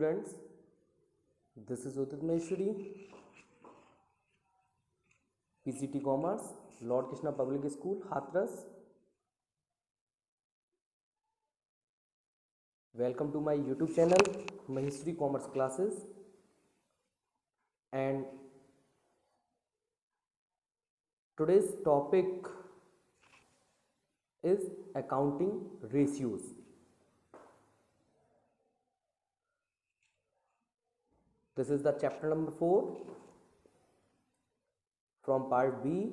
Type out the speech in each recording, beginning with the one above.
students, this is Udit Maheshwari, PCT Commerce, Lord Krishna Public School, Hathras. Welcome to my YouTube channel, Maheshwari Commerce Classes. And today's topic is accounting ratios. This is the chapter number 4 from part B,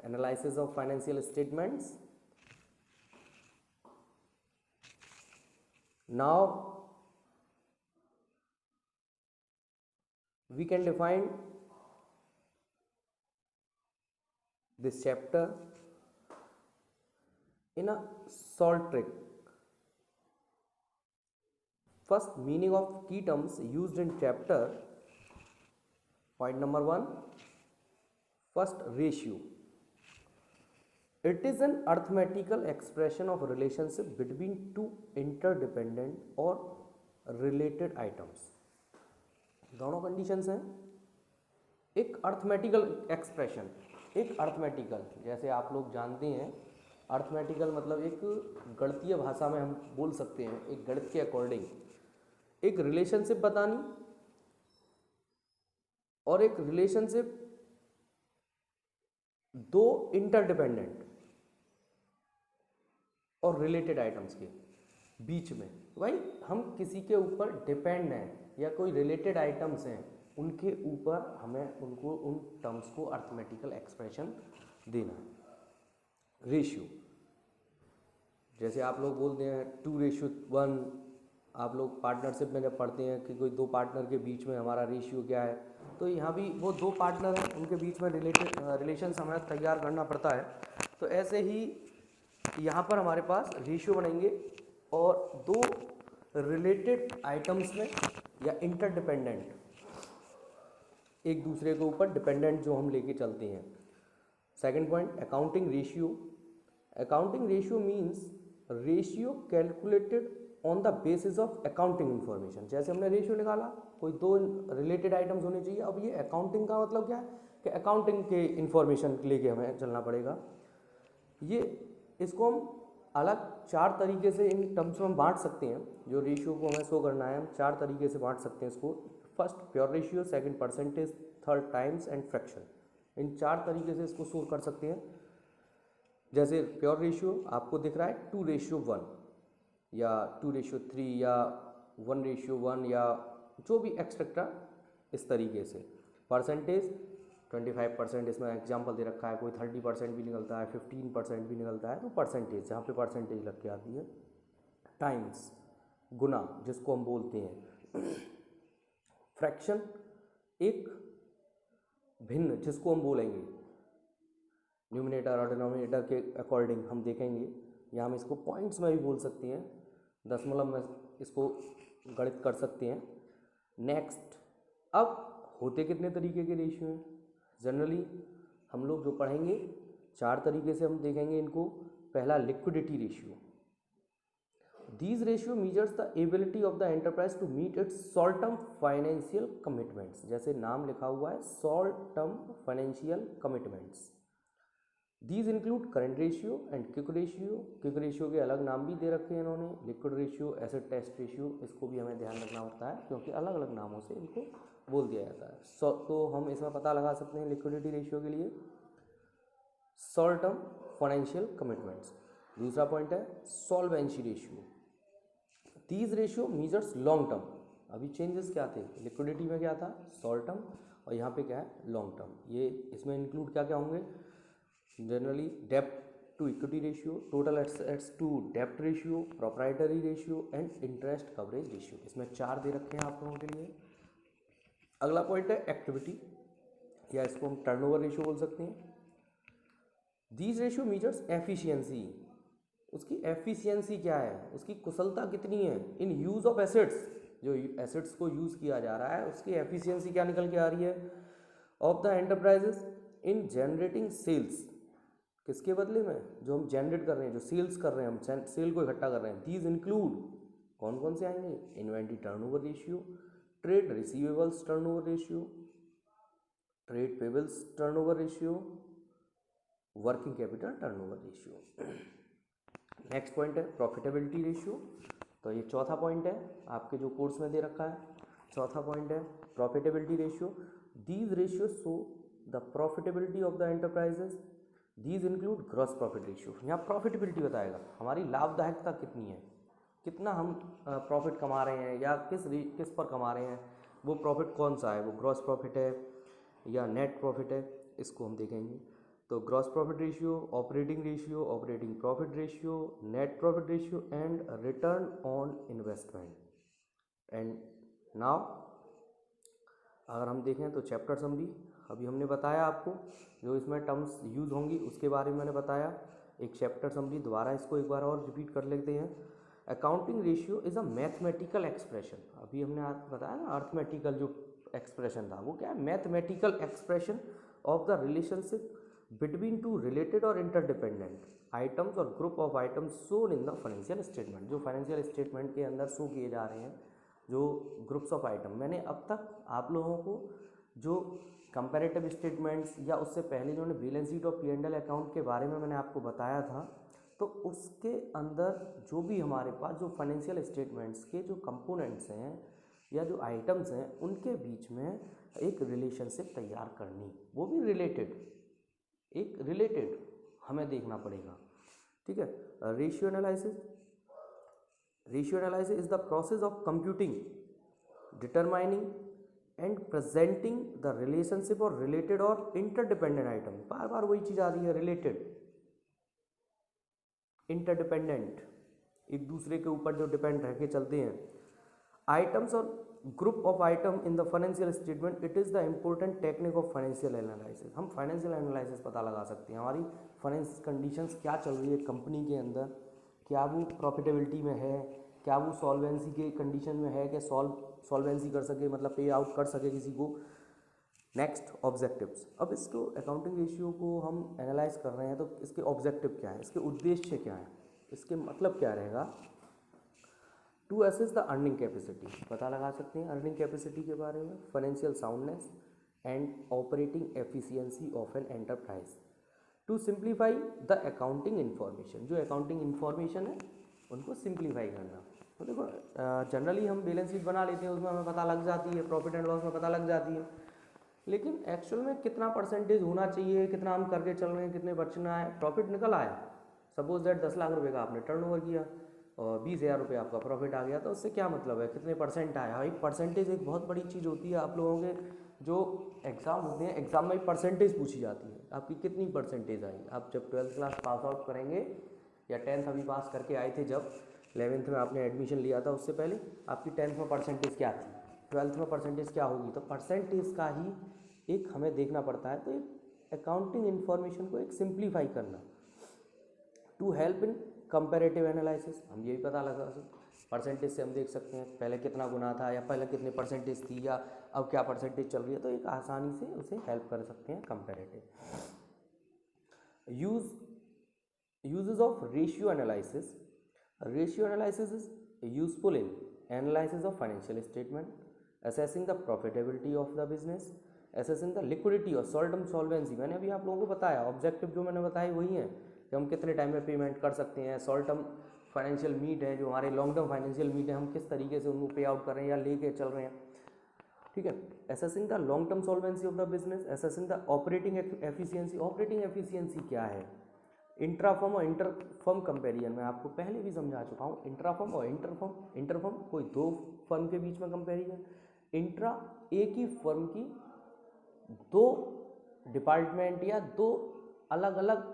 analysis of financial statements. Now we can define this chapter in a short trick. First, meaning of key terms used in chapter. Point number 1. First, ratio. It is an arithmetical expression of relationship between two interdependent or related items. दोनों conditions हैं. एक arithmetical expression, एक arithmetical, जैसे आप लोग जानते हैं arithmetical मतलब एक गणितीय भाषा में हम बोल सकते हैं, एक गणित के अकॉर्डिंग एक रिलेशनशिप बतानी और एक रिलेशनशिप दो इंटरडिपेंडेंट और रिलेटेड आइटम्स के बीच में. भाई हम किसी के ऊपर डिपेंड हैं या कोई रिलेटेड आइटम्स हैं, उनके ऊपर हमें उनको उन टर्म्स को अर्थमेटिकल एक्सप्रेशन देना. रेशियो, जैसे आप लोग बोलते हैं 2:1. आप लोग पार्टनरशिप में जब पढ़ते हैं कि कोई दो पार्टनर के बीच में हमारा रेशियो क्या है, तो यहाँ भी वो दो पार्टनर हैं, उनके बीच में रिलेशंस हमें तैयार करना पड़ता है. तो ऐसे ही यहाँ पर हमारे पास रेशियो बनेंगे और दो रिलेटेड आइटम्स में या इंटरडिपेंडेंट एक दूसरे के ऊपर डिपेंडेंट जो हम लेके चलते हैं. Second point, accounting ratio. Accounting ratio means ratio calculated on the basis of accounting information. जैसे हमने रेशियो निकाला, कोई दो रिलेटेड आइटम्स होने चाहिए. अब ये अकाउंटिंग का मतलब क्या है कि अकाउंटिंग के इन्फॉर्मेशन लेके हमें चलना पड़ेगा. ये इसको हम अलग चार तरीके से इन टर्म्स में हम बांट सकते हैं. जो रेशियो को हमें शो करना है, हम चार तरीके से बांट सकते हैं इसको. First pure ratio, second percentage, third times and fraction. इन चार तरीके से इसको शो कर सकते हैं. जैसे प्योर रेशियो आपको दिख रहा है 2:1 या 2:3 या 1:1 या जो भी एक्सेट्रा, इस तरीके से. परसेंटेज 25%, इसमें एग्जांपल दे रखा है, कोई 30% भी निकलता है, 15% भी निकलता है, तो परसेंटेज जहाँ पे परसेंटेज लग के आती है. टाइम्स गुना जिसको हम बोलते हैं. फ्रैक्शन एक भिन्न जिसको हम बोलेंगे न्यूमिनेटर और डिनोमिनेटर के अकॉर्डिंग हम देखेंगे. या हम इसको पॉइंट्स में भी बोल सकते हैं, दशमलव में इसको गणित कर सकते हैं. नेक्स्ट, अब होते कितने तरीके के रेशियो हैं. जनरली हम लोग जो पढ़ेंगे चार तरीके से हम देखेंगे इनको. पहला, liquidity ratio. These ratio measures the ability of the enterprise to meet its short term financial commitments. जैसे नाम लिखा हुआ है, short term financial commitments. These include current ratio and quick ratio. Quick ratio के अलग नाम भी दे रखे हैं इन्होंने, liquid ratio, asset test ratio. इसको भी हमें ध्यान रखना होता है क्योंकि अलग अलग नामों से इनको बोल दिया जाता है. तो हम इसमें पता लगा सकते हैं लिक्विडिटी रेशियो के लिए शॉर्ट टर्म फाइनेंशियल कमिटमेंट्स. दूसरा पॉइंट है solvency ratio. These ratio measures long term. अभी चेंजेस क्या थे, लिक्विडिटी में क्या था, शॉर्ट टर्म, और यहाँ पे क्या है, लॉन्ग टर्म. ये इसमें इंक्लूड क्या क्या होंगे, जनरली डेब्ट to equity ratio, total assets to डेब्ट ratio, proprietary ratio and interest coverage ratio. इसमें चार दे रखे हैं आप लोगों के लिए. अगला पॉइंट है एक्टिविटी, या इसको हम टर्नओवर रेशियो बोल सकते हैं. These ratio measures efficiency. उसकी एफिशिएंसी क्या है, उसकी कुशलता कितनी है इन यूज़ ऑफ एसेट्स. जो एसेट्स को यूज़ किया जा रहा है उसकी एफिशिएंसी क्या निकल के आ रही है. Of the enterprises in generating sales. किसके बदले में, जो हम जनरेट कर रहे हैं, जो सेल्स कर रहे हैं, हम सेल को इकट्ठा कर रहे हैं. दीज इंक्लूड कौन कौन से आएंगे? Inventory turnover ratio, trade receivables turnover ratio, trade payables turnover ratio, working capital turnover ratio. Next point है प्रॉफिटेबिलिटी रेशियो। तो ये चौथा पॉइंट है आपके जो कोर्स में दे रखा है, चौथा पॉइंट है profitability ratio. These ratio show the profitability of the enterprises, these include gross profit ratio. यहाँ प्रॉफिटेबिलिटी बताएगा हमारी लाभदायकता कितनी है, कितना हम प्रॉफिट कमा रहे हैं या किस पर कमा रहे हैं, वो प्रॉफिट कौन सा है, वो ग्रॉस प्रॉफिट है या नेट प्रॉफिट है, इसको हम देखेंगे। तो gross profit ratio, operating profit ratio, net profit ratio and return on investment. And now अगर हम देखें तो चैप्टर समरी अभी हमने बताया आपको, जो इसमें टर्म्स यूज़ होंगी उसके बारे में मैंने बताया। एक चैप्टर समरी दोबारा इसको एक बार और रिपीट कर लेते हैं। Accounting ratio is a mathematical expression. अभी हमने बताया ना अर्थमेटिकल जो एक्सप्रेशन था वो क्या है, mathematical expression of the relationship between two related और इंटरडिपेंडेंट आइटम्स और group of items shown in the financial statement. जो फाइनेंशियल स्टेटमेंट के अंदर शो किए जा रहे हैं जो ग्रुप्स ऑफ आइटम, मैंने अब तक आप लोगों को जो कंपैरेटिव स्टेटमेंट्स या उससे पहले जो बैलेंस शीट और P&L अकाउंट के बारे में मैंने आपको बताया था, तो उसके अंदर जो भी हमारे पास जो फाइनेंशियल स्टेटमेंट्स के जो कंपोनेंट्स हैं या जो आइटम्स हैं उनके बीच में एक रिलेशनशिप तैयार करनी, वो भी रिलेटेड, एक रिलेटेड हमें देखना पड़ेगा। ठीक है। Ratio analysis is the process of computing, determining and presenting the relationship और रिलेटेड और इंटरडिपेंडेंट आइटम। बार बार वही चीज़ आ रही है, रिलेटेड, इंटरडिपेंडेंट, एक दूसरे के ऊपर जो डिपेंड रह के चलते हैं आइटम्स और group of item in the financial statement. It is the important technique of financial analysis. हम फाइनेंशियल एनालिसिस पता लगा सकते हैं हमारी फाइनेंस कंडीशंस क्या चल रही है कंपनी के अंदर, क्या वो प्रॉफिटेबिलिटी में है, क्या वो सॉल्वेंसी के कंडीशन में है, क्या सॉल्वेंसी कर सके, मतलब पे आउट कर सके किसी को। Next objectives. अब इसको अकाउंटिंग रेशियो को हम एनालाइज कर रहे हैं तो इसके ऑब्जेक्टिव क्या है, इसके उद्देश्य क्या है, इसके मतलब क्या रहेगा। To assess the earning capacity, पता लगा सकते हैं अर्निंग कैपेसिटी के बारे में, financial soundness and operating efficiency of an enterprise. To simplify the accounting information, जो अकाउंटिंग इन्फॉर्मेशन है उनको सिंप्लीफाई करना। तो देखो जनरली हम बैलेंस शीट बना लेते हैं, उसमें हमें पता लग जाती है, प्रॉफिट एंड लॉस में पता लग जाती है, लेकिन एक्चुअल में कितना परसेंटेज होना चाहिए, कितना हम करके चल रहे हैं, कितने बचना है, प्रॉफिट निकल आया, सपोज दैट 10 लाख रुपए का आपने टर्नओवर किया और 20,000 रुपये आपका प्रॉफिट आ गया, तो उससे क्या मतलब है, कितने परसेंट आया। एक परसेंटेज एक बहुत बड़ी चीज़ होती है। आप लोगों के जो एग्ज़ाम होते हैं, एग्ज़ाम में परसेंटेज पूछी जाती है, आपकी कितनी परसेंटेज आई। आप जब 12th क्लास पास आउट करेंगे या 10th अभी पास करके आए थे, जब 11th में आपने एडमिशन लिया था, उससे पहले आपकी 10th में परसेंटेज क्या थी, 12th में परसेंटेज क्या होगी, तो परसेंटेज का ही एक हमें देखना पड़ता है। तो एक अकाउंटिंग इन्फॉर्मेशन को एक सिंप्लीफाई करना, to help in comparative analysis. हम ये भी पता लगा सकते परसेंटेज से, हम देख सकते हैं पहले कितना गुना था या पहले कितने परसेंटेज थी या अब क्या परसेंटेज चल रही है, तो एक आसानी से उसे हेल्प कर सकते हैं comparative. Uses of ratio analysis. Ratio analysis is useful in analysis of financial statement, assessing the profitability of the business, assessing the liquidity और शॉर्ट टर्म सॉल्वेंसी। मैंने अभी आप लोगों को बताया, ऑब्जेक्टिव जो मैंने बताई वही है कि हम कितने टाइम में पेमेंट कर सकते हैं, शॉर्ट टर्म फाइनेंशियल मीट है, जो हमारे लॉन्ग टर्म फाइनेंशियल मीट है, हम किस तरीके से उनको पे आउट कर रहे हैं या लेके चल रहे हैं। ठीक है। Assessing the long term solvency of the business, assessing the operating efficiency. Operating efficiency क्या है, इंट्राफर्म और इंटरफर्म कंपेरिजन में आपको पहले भी समझा चुका हूँ। इंट्राफर्म और इंटरफर्म कोई दो फर्म के बीच में कंपेरिजन, इंट्रा एक ही फर्म की दो डिपार्टमेंट या दो अलग अलग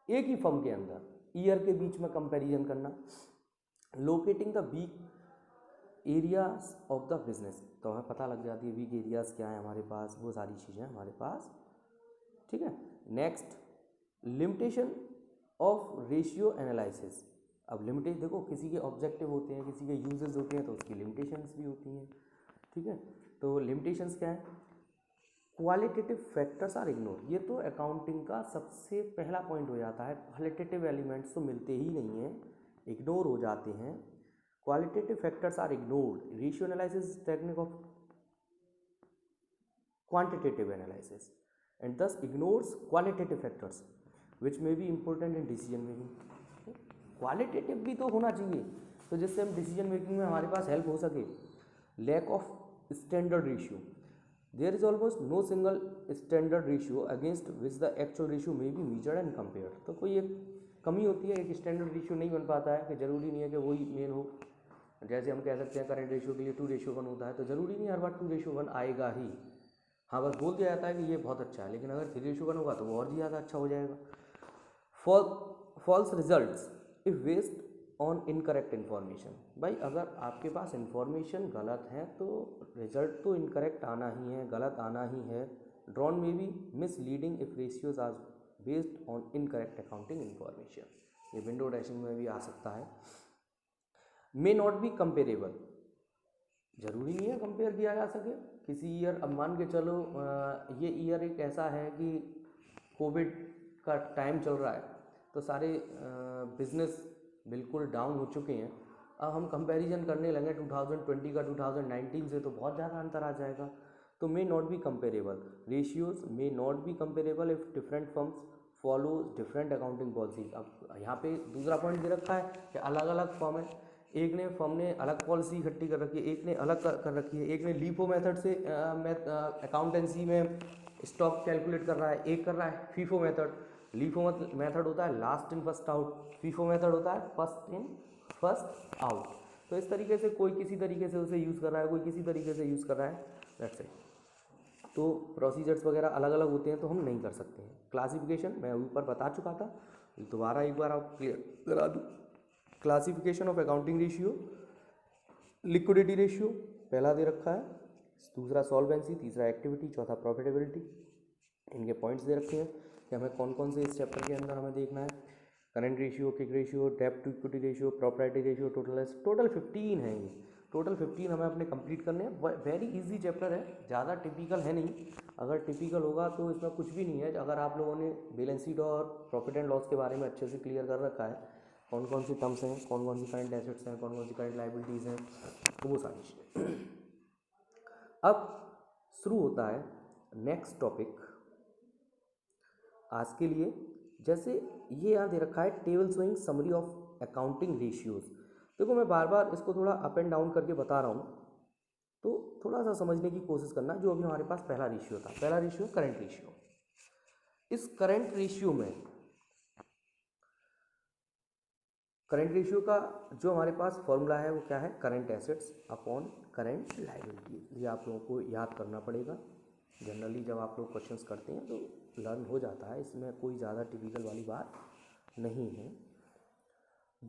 एक ही फर्म के अंदर ईयर के बीच में कंपैरिजन करना, locating the weak areas of the business. तो हमें पता लग जाती है वीक एरियाज क्या है हमारे पास, वो सारी चीज़ें हमारे पास। ठीक है। Next, limitation of ratio analysis. अब लिमिटेशन देखो, किसी के ऑब्जेक्टिव होते हैं, किसी के यूजेस होते हैं, तो उसकी लिमिटेशंस भी होती हैं। ठीक है। तो लिमिटेशंस क्या है, क्वालिटेटिव फैक्टर्स आर इग्नोर। ये तो अकाउंटिंग का सबसे पहला पॉइंट हो जाता है, क्वालिटेटिव एलिमेंट्स तो मिलते ही नहीं हैं, इग्नोर हो जाते हैं। qualitative factors are ignored. Ratio analysis is technique of quantitative analysis and thus ignores qualitative factors which may be important in decision making. Qualitative भी तो होना चाहिए तो जिससे हम डिसीजन मेकिंग में हमारे पास हेल्प हो सके. Lack of standard ratio. There is almost no single standard ratio against which the actual ratio में बी मीजर्ड एंड कंपेयर्ड. तो कोई एक कमी होती है, एक स्टैंडर्ड रेशियो नहीं बन पाता है कि ज़रूरी नहीं है कि वही मेन हो. जैसे हम कह सकते हैं करंट रेशियो के लिए 2:1 होता है तो ज़रूरी नहीं हर बार 2:1 आएगा ही. हाँ बस बोल दिया जाता है कि ये बहुत अच्छा है, लेकिन अगर 3:1 होगा तो वो और भी ज़्यादा अच्छा हो जाएगा. False results if based on incorrect information. भाई अगर आपके पास इन्फॉर्मेशन गलत है तो रिजल्ट तो इनकरेक्ट आना ही है, गलत आना ही है. ड्रॉन में भी misleading if ratios are based on incorrect accounting information. ये विंडो ड्रेसिंग में भी आ सकता है. May not be comparable. ज़रूरी नहीं है कंपेयर किया जा सके किसी ईयर. अब मान के चलो ये ईयर एक ऐसा है कि कोविड का टाइम चल रहा है तो सारे बिजनेस बिल्कुल डाउन हो चुके हैं. अब हम कंपैरिजन करने लगे 2020 का 2019 से तो बहुत ज़्यादा अंतर आ जाएगा. तो मे not be comparable. Ratios may not be comparable if different firms follow different accounting policies. अब यहाँ पे दूसरा पॉइंट दे रखा है कि अलग अलग फर्म है, एक ने फर्म ने अलग पॉलिसी इकट्ठी कर रखी है, एक ने अलग कर रखी है. एक ने लीफो मेथड से अकाउंटेंसी में स्टॉक कैलकुलेट कर रहा है, एक कर रहा है फीफो मेथड. लीफो मेथड होता है last in first out, FIFO method होता है फर्स्ट इन फर्स्ट आउट. तो इस तरीके से कोई किसी तरीके से उसे यूज़ कर रहा है, कोई किसी तरीके से यूज़ कर रहा है. That's it. तो प्रोसीजर्स वगैरह अलग अलग होते हैं तो हम नहीं कर सकते हैं. क्लासिफिकेशन मैं ऊपर बता चुका था, दोबारा एक बार आप क्लियर करा दूँ. Classification of accounting ratio. Liquidity ratio पहला दे रखा है, दूसरा सॉल्वेंसी, तीसरा एक्टिविटी, चौथा प्रॉफिटेबिलिटी. इनके पॉइंट्स दे रखे हैं कि हमें कौन कौन से इस चैप्टर के अंदर हमें देखना है. करंट रेशियो, किक रेशियो, डेब्ट to equity ratio, property ratio. Total 15 है ये. टोटल 15 हमें अपने कंप्लीट करने हैं. वेरी इजी चैप्टर है, ज़्यादा टिपिकल है नहीं. अगर टिपिकल होगा तो इसमें कुछ भी नहीं है. अगर आप लोगों ने बैलेंस शीट और प्रॉफिट एंड लॉस के बारे में अच्छे से क्लियर कर रखा है, कौन कौन सी टर्म्स हैं, कौन कौन सी करंट एसेट्स हैं, कौन कौन सी करंट लाइबिलिटीज़ हैं, तो वो सारी चीज़ें. अब शुरू होता है नेक्स्ट टॉपिक आज के लिए. जैसे ये यहाँ दे रखा है table showing summary of accounting ratios. देखो मैं बार बार इसको थोड़ा अप एंड डाउन करके बता रहा हूँ तो थोड़ा सा समझने की कोशिश करना. जो अभी हमारे पास पहला रेशियो था, पहला रेशियो करंट रेशियो. इस करंट रेशियो में करंट रेशियो का जो हमारे पास फॉर्मूला है वो क्या है, current assets upon current liability. ये आप लोगों को याद करना पड़ेगा. जनरली जब आप लोग क्वेश्चंस करते हैं तो लर्न हो जाता है, इसमें कोई ज़्यादा टिपिकल वाली बात नहीं है.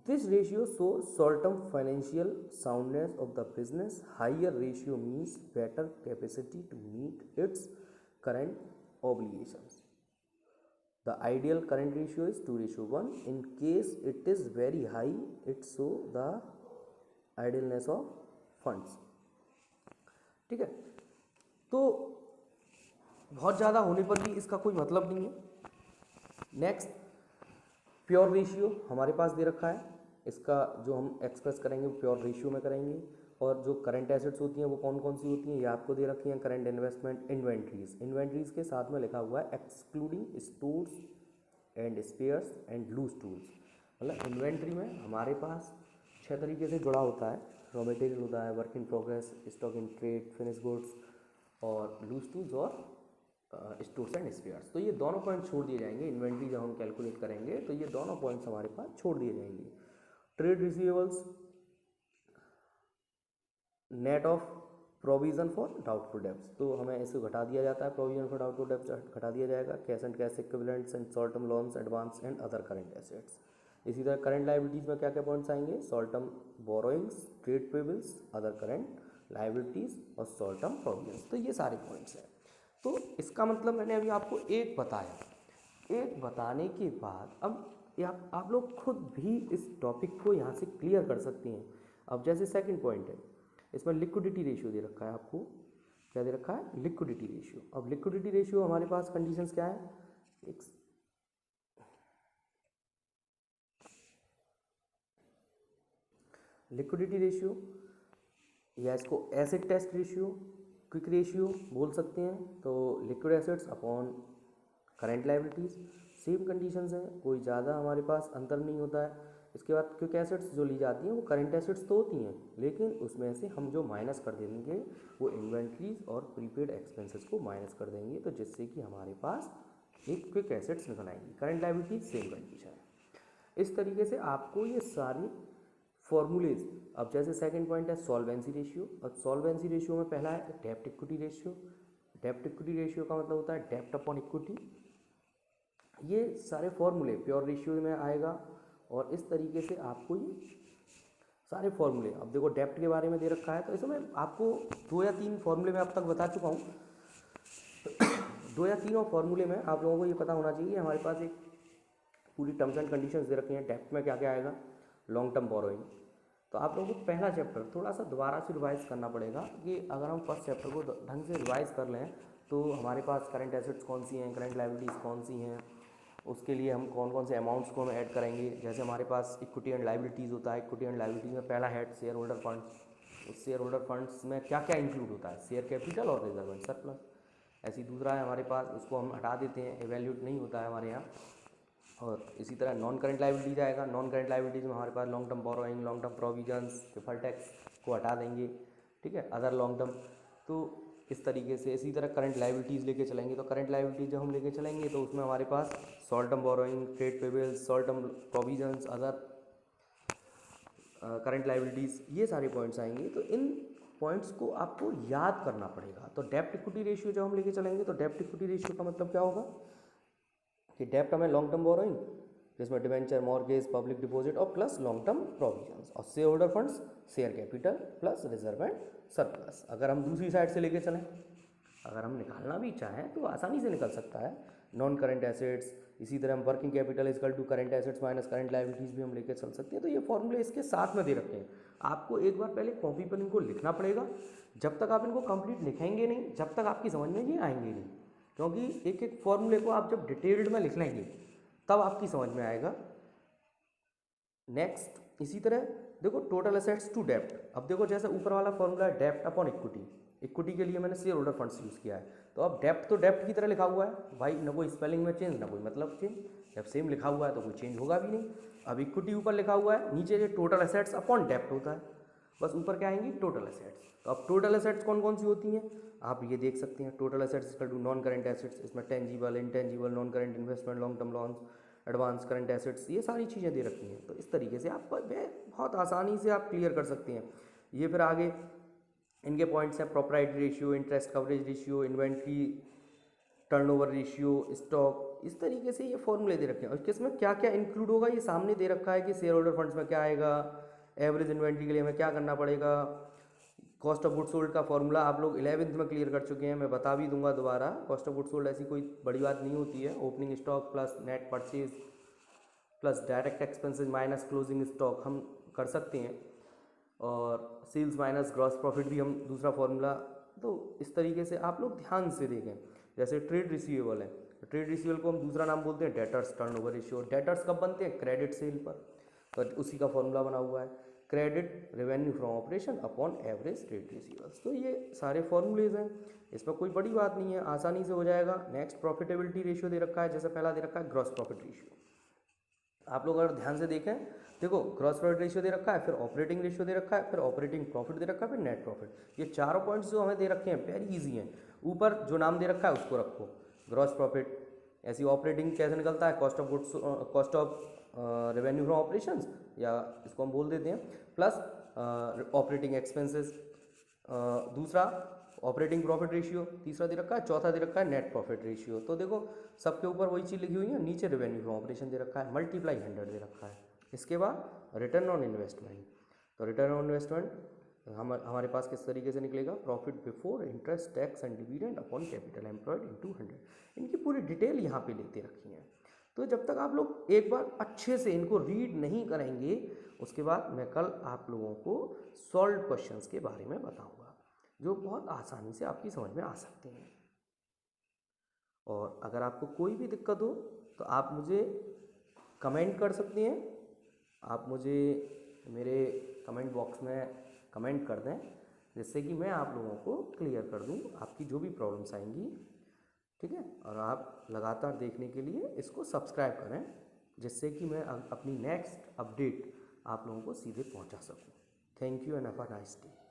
This ratio show short term financial soundness of the business. Higher ratio means better capacity to meet its current obligations. The ideal current ratio is 2:1. In case it is very high, it show the idleness of funds. ठीक है, तो बहुत ज़्यादा होने पर भी इसका कोई मतलब नहीं है. नेक्स्ट प्योर रेशियो हमारे पास दे रखा है. इसका जो हम एक्सप्रेस करेंगे वो प्योर रेशियो में करेंगे. और जो करंट एसेट्स होती हैं वो कौन कौन सी होती हैं ये आपको दे रखी हैं. Current investment, inventories. इन्वेंट्रीज के साथ में लिखा हुआ है excluding stores and spares and loose tools. मतलब इन्वेंट्री में हमारे पास 6 तरीके से जुड़ा होता है. रॉ मटेरियल होता है, work in progress, stock in trade, finish goods और लूज टूल्स और स्टोर्स एंड स्पेयर्स. तो ये दोनों पॉइंट छोड़ दिए जाएंगे. इन्वेंट्री जब हम कैलकुलेट करेंगे तो ये दोनों पॉइंट्स हमारे पास छोड़ दिए जाएंगे. Trade receivables net of provision for doubtful debts. तो हमें इसे घटा दिया जाता है, प्रोविजन फॉर डाउटफुल डेब्ट्स घटा दिया जाएगा. Cash and cash equivalents and short term loans, advance and other current assets. इसी तरह करंट लाइबिलिटीज़ में क्या क्या पॉइंट्स आएंगे, short term borrowings, trade payables, other current liabilities और शॉर्ट टर्म प्रोविजंस. तो ये सारे पॉइंट्स हैं. तो इसका मतलब मैंने अभी आपको एक बताया. एक बताने के बाद अब आप लोग खुद भी इस टॉपिक को यहाँ से क्लियर कर सकते हैं. अब जैसे सेकंड पॉइंट है, इसमें लिक्विडिटी रेशियो दे रखा है. आपको क्या दे रखा है, लिक्विडिटी रेशियो. अब लिक्विडिटी रेशियो हमारे पास कंडीशंस क्या है, लिक्विडिटी रेशियो या इसको acid test ratio, quick ratio बोल सकते हैं। तो liquid assets upon current liabilities, same conditions हैं, कोई ज़्यादा हमारे पास अंतर नहीं होता है। इसके बाद क्विक एसिड्स जो ली जाती हैं वो करंट एसिड्स तो होती हैं, लेकिन उसमें से हम जो माइनस कर देंगे वो इन्वेंट्रीज और प्रीपेड एक्सपेंसेस को माइनस कर देंगे, तो जिससे कि हमारे पास एक क्विक एसिड्स निकल आएंगी। करंट लायबिलिटीज सेम कंडीशन है। इस तरीके से आपको ये सारे फॉर्मूलेज, अब जैसे सेकंड पॉइंट है सॉल्वेंसी रेशियो, और सॉल्वेंसी रेशियो में पहला है डेप्ट इक्विटी रेशियो। डेप्ट इक्विटी रेशियो का मतलब होता है डेप्ट अपॉन इक्विटी। ये सारे फॉर्मूले प्योर रेशियो में आएगा, और इस तरीके से आपको ये सारे फॉर्मूले, अब देखो डेप्ट के बारे में दे रखा है, तो इसमें आपको 2 या 3 फॉर्मूले में अब तक बता चुका हूँ। 2 या 3 और फॉर्मूले में आप लोगों को ये पता होना चाहिए हमारे पास एक पूरी टर्म्स एंड कंडीशंस दे रखी हैं। डेप्ट में क्या क्या आएगा, लॉन्ग टर्म बोरोइंग। तो आप लोगों को पहला चैप्टर थोड़ा सा दोबारा से रिवाइज करना पड़ेगा कि अगर हम फर्स्ट चैप्टर को ढंग से रिवाइज कर लें तो हमारे पास करंट एसेट्स कौन सी हैं, करंट लायबिलिटीज़ कौन सी हैं, उसके लिए हम कौन कौन से अमाउंट्स को हम ऐड करेंगे। जैसे हमारे पास इक्विटी एंड लायबिलिटीज़ होता है, इक्विटी एंड लायबिलिटीज़ में पहला हेड शेयर होल्डर फंड्स। उस शेयर होल्डर फंड्स में क्या क्या इंक्लूड होता है, शेयर कैपिटल और रिजर्व एंड सरप्लस। ऐसी दूसरा है हमारे पास, उसको हम हटा देते हैं, एवेल्यूट नहीं होता है हमारे यहाँ। और इसी तरह नॉन करंट लायबिलिटीज आएगा। नॉन करंट लायबिलिटीज़ में हमारे पास long term borrowing, long term provisions, deferred tax को हटा देंगे, ठीक है, अदर लॉन्ग टर्म। तो इस तरीके से इसी तरह करंट लायबिलिटीज़ लेके चलेंगे। तो करंट लायबिलिटीज जब हम लेके चलेंगे तो उसमें हमारे पास short term borrowing, trade payables, short term provisions, other current liabilities, ये सारे पॉइंट्स आएंगे। तो इन पॉइंट्स को आपको याद करना पड़ेगा। तो डेप्ट इक्विटी रेशियो जब हम लेके चलेंगे तो डेप्ट इक्विटी रेशियो का मतलब क्या होगा कि डेप्ट हमें लॉन्ग टर्म बोरोइंग जिसमें डिवेंचर, मॉर्गेज, पब्लिक डिपॉजिट और प्लस लॉन्ग टर्म प्रोविजंस, और share holder funds, share capital plus reserve and surplus. अगर हम दूसरी साइड से लेके चलें, अगर हम निकालना भी चाहें तो आसानी से निकल सकता है। नॉन करंट एसेट्स, इसी तरह हम working capital equal to current assets minus current liabilities भी हम लेके चल सकते हैं। तो ये फॉर्मूले इसके साथ में दे रखे हैं। आपको एक बार पहले कॉपी पर इनको लिखना पड़ेगा। जब तक आप इनको कंप्लीट लिखेंगे नहीं, जब तक आपकी समझ में ये आएंगे नहीं, क्योंकि एक एक फॉर्मूले को आप जब डिटेल्ड में लिख लेंगे तब आपकी समझ में आएगा। नेक्स्ट इसी तरह देखो टोटल एसेट्स टू डेप्ट। अब देखो जैसे ऊपर वाला फॉर्मूला है डेप्ट अपॉन इक्विटी, इक्विटी के लिए मैंने शेयर होल्डर फंड्स यूज़ किया है। तो अब डेप्ट तो डेप्ट की तरह लिखा हुआ है भाई, ना कोई स्पेलिंग में चेंज ना कोई मतलब चेंज। जब सेम लिखा हुआ है तो कोई चेंज होगा भी नहीं। अब इक्विटी ऊपर लिखा हुआ है, नीचे जो टोटल एसेट्स अपॉन डेप्ट होता है, बस ऊपर क्या आएंगी टोटल एसेट्स। तो अब टोटल एसेट्स कौन कौन सी होती हैं आप ये देख सकते हैं। Total assets equal to non current assets, इसमें tangible, intangible, non current investment, long term loans, advance current assets, ये सारी चीज़ें दे रखी हैं। तो इस तरीके से आप बहुत आसानी से आप क्लियर कर सकते हैं ये। फिर आगे इनके पॉइंट्स हैं property ratio, interest coverage ratio, inventory turnover ratio, stock, इस तरीके से ये फॉर्मूले दे रखे हैं। और किसमें क्या क्या इंक्लूड होगा ये सामने दे रखा है कि शेयर होल्डर फंड्स में क्या आएगा, एवरेज इन्वेंट्री के लिए हमें क्या करना पड़ेगा, कॉस्ट ऑफ गुड सोल्ड का फॉर्मूला आप लोग 11th में क्लियर कर चुके हैं, मैं बता भी दूंगा दोबारा। कॉस्ट ऑफ गुड सोल्ड ऐसी कोई बड़ी बात नहीं होती है, opening stock plus net purchase plus direct expenses minus closing stock हम कर सकते हैं, और सेल्स माइनस ग्रॉस प्रॉफिट भी हम दूसरा फॉर्मूला। तो इस तरीके से आप लोग ध्यान से देखें। जैसे ट्रेड रिसीवेबल है, ट्रेड रिसीवेबल को हम दूसरा नाम बोलते हैं डेटर्स टर्नओवर रेशियो। डेटर्स कब बनते हैं, क्रेडिट सेल पर, तो उसी का फॉर्मूला बना हुआ है credit revenue from operation upon average trade receivables. तो ये सारे फॉर्मूलेज हैं, इसमें कोई बड़ी बात नहीं है, आसानी से हो जाएगा। नेक्स्ट प्रॉफिटेबिलिटी रेशियो दे रखा है, जैसे पहला दे रखा है ग्रॉस प्रॉफिट रेशियो। आप लोग अगर ध्यान से देखें, देखो ग्रॉस प्रॉफिट रेशियो दे रखा है, फिर ऑपरेटिंग रेशियो दे रखा है, फिर ऑपरेटिंग प्रॉफिट दे रखा है, फिर नेट प्रॉफिट। ये चारों पॉइंट्स जो हमें दे रखे हैं वेरी इजी हैं। ऊपर जो नाम दे रखा है उसको रखो, ग्रॉस प्रॉफिट, ऐसी ऑपरेटिंग कैसे निकलता है, cost of goods, cost of revenue from operations, या इसको हम बोल देते हैं प्लस ऑपरेटिंग एक्सपेंसेस। दूसरा ऑपरेटिंग प्रॉफिट रेशियो, तीसरा दे रखा है, चौथा दे रखा है नेट प्रॉफिट रेशियो। तो देखो सबके ऊपर वही चीज़ लिखी हुई है, नीचे रेवेन्यू फ्रॉम ऑपरेशन दे रखा है, मल्टीप्लाई 100 दे रखा है। इसके बाद रिटर्न ऑन इन्वेस्टमेंट, तो रिटर्न ऑन इन्वेस्टमेंट हमारे पास किस तरीके से निकलेगा, profit before interest tax and dividend upon capital employed into 100। इनकी पूरी डिटेल यहाँ पे लेते रखी है। तो जब तक आप लोग एक बार अच्छे से इनको रीड नहीं करेंगे, उसके बाद मैं कल आप लोगों को सॉल्व क्वेश्चंस के बारे में बताऊंगा जो बहुत आसानी से आपकी समझ में आ सकते हैं। और अगर आपको कोई भी दिक्कत हो तो आप मुझे कमेंट कर सकते हैं, आप मुझे मेरे कमेंट बॉक्स में कमेंट कर दें, जिससे कि मैं आप लोगों को क्लियर कर दूं आपकी जो भी प्रॉब्लम्स आएंगी। ठीक है, और आप लगातार देखने के लिए इसको सब्सक्राइब करें, जिससे कि मैं अपनी नेक्स्ट अपडेट आप लोगों को सीधे पहुंचा सकूं। Thank you and have a nice day.